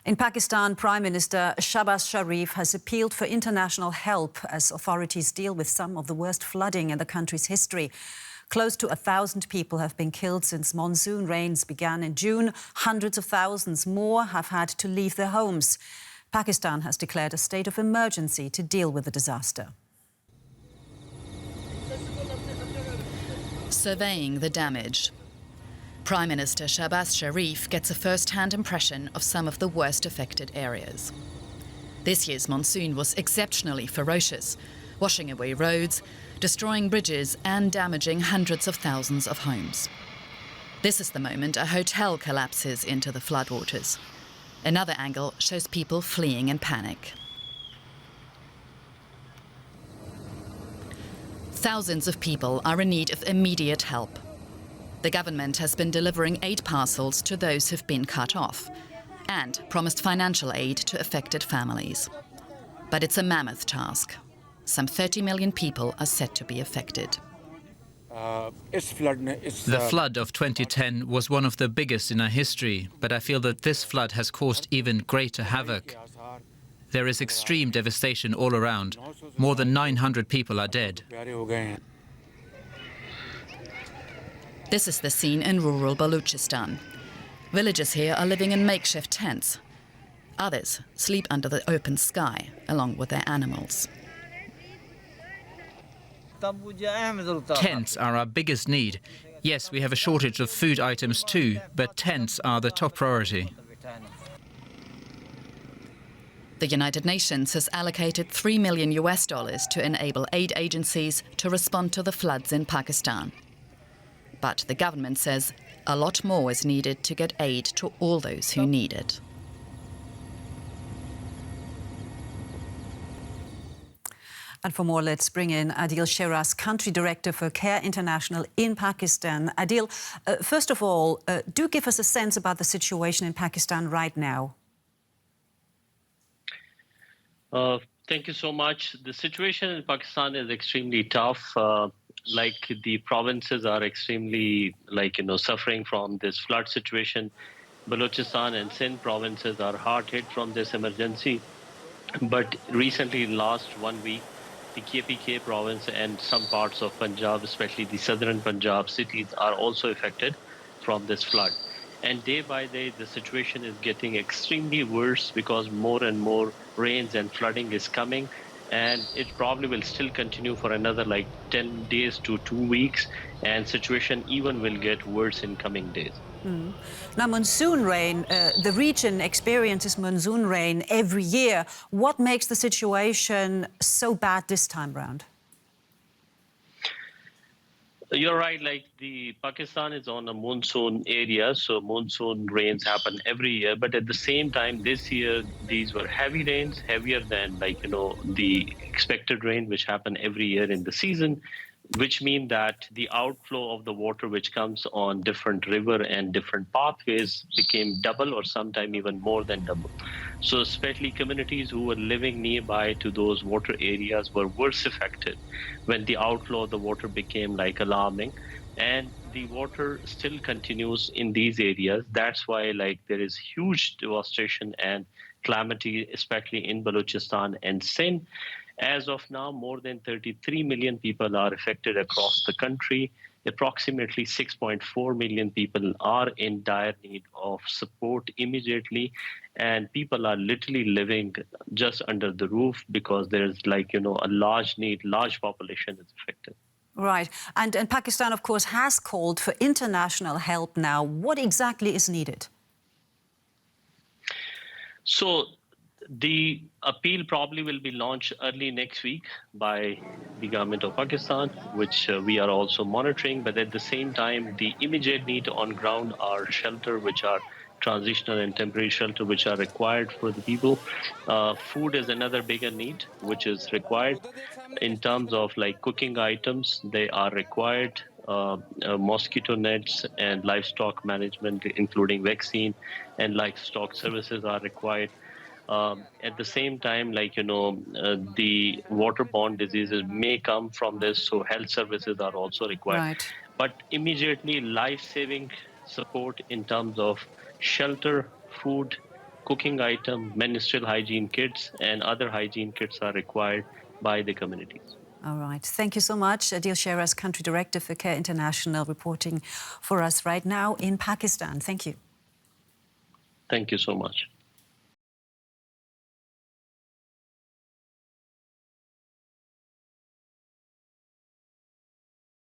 In Pakistan, Prime Minister Shahbaz Sharif has appealed for international help as authorities deal with some of the worst flooding in the country's history. Close to 1,000 people have been killed since monsoon rains began in June. Hundreds of thousands more have had to leave their homes. Pakistan has declared a state of emergency to deal with the disaster. Surveying the damage, Prime Minister Shahbaz Sharif gets a first-hand impression of some of the worst affected areas. This year's monsoon was exceptionally ferocious, washing away roads, destroying bridges and damaging hundreds of thousands of homes. This is the moment a hotel collapses into the floodwaters. Another angle shows people fleeing in panic. Thousands of people are in need of immediate help. The government has been delivering aid parcels to those who've been cut off and promised financial aid to affected families. But it's a mammoth task. Some 30 million people are said to be affected. The flood of 2010 was one of the biggest in our history, but I feel that this flood has caused even greater havoc. There is extreme devastation all around. More than 900 people are dead. This is the scene in rural Balochistan. Villagers here are living in makeshift tents. Others sleep under the open sky, along with their animals. Tents are our biggest need. Yes, we have a shortage of food items too, but tents are the top priority. The United Nations has allocated $3 million to enable aid agencies to respond to the floods in Pakistan. But the government says a lot more is needed to get aid to all those who need it. And for more, let's bring in Adil Sheras, Country Director for Care International in Pakistan. Adil, first of all, do give us a sense about the situation in Pakistan right now. Thank you so much. The situation in Pakistan is extremely tough. The provinces are extremely, suffering from this flood situation. Balochistan and Sindh provinces are hard hit from this emergency. But recently, in last 1 week, the KPK province and some parts of Punjab, especially the southern Punjab cities, are also affected from this flood. And day by day, the situation is getting extremely worse because more and more rains and flooding is coming. And it probably will still continue for another 10 days to 2 weeks. And situation even will get worse in coming days. Now, monsoon rain, the region experiences monsoon rain every year. What makes the situation so bad this time round? You're right, the Pakistan is on a monsoon area, so monsoon rains happen every year. But at the same time, this year, these were heavy rains, heavier than the expected rain, which happen every year in the season, which mean that the outflow of the water which comes on different river and different pathways became double or sometime even more than double. So especially communities who were living nearby to those water areas were worse affected when the outflow of the water became alarming. And the water still continues in these areas. That's why there is huge devastation and calamity, especially in Balochistan and Sindh. As of now, more than 33 million people are affected across the country. Approximately 6.4 million people are in dire need of support immediately. And people are literally living just under the roof because there's a large need, large population is affected. Right. And Pakistan, of course, has called for international help now. What exactly is needed? So the appeal probably will be launched early next week by the government of Pakistan, which we are also monitoring. But at the same time, the immediate need on ground are shelter, which are transitional and temporary shelter, which are required for the people. Food is another bigger need, which is required. In terms of cooking items, they are required. Mosquito nets and livestock management, including vaccine and livestock services, are required. At the same time, the waterborne diseases may come from this, so health services are also required. Right. But immediately life-saving support in terms of shelter, food, cooking item, menstrual hygiene kits, and other hygiene kits are required by the communities. All right. Thank you so much. Adil Sheras, Country Director for Care International, reporting for us right now in Pakistan. Thank you. Thank you so much.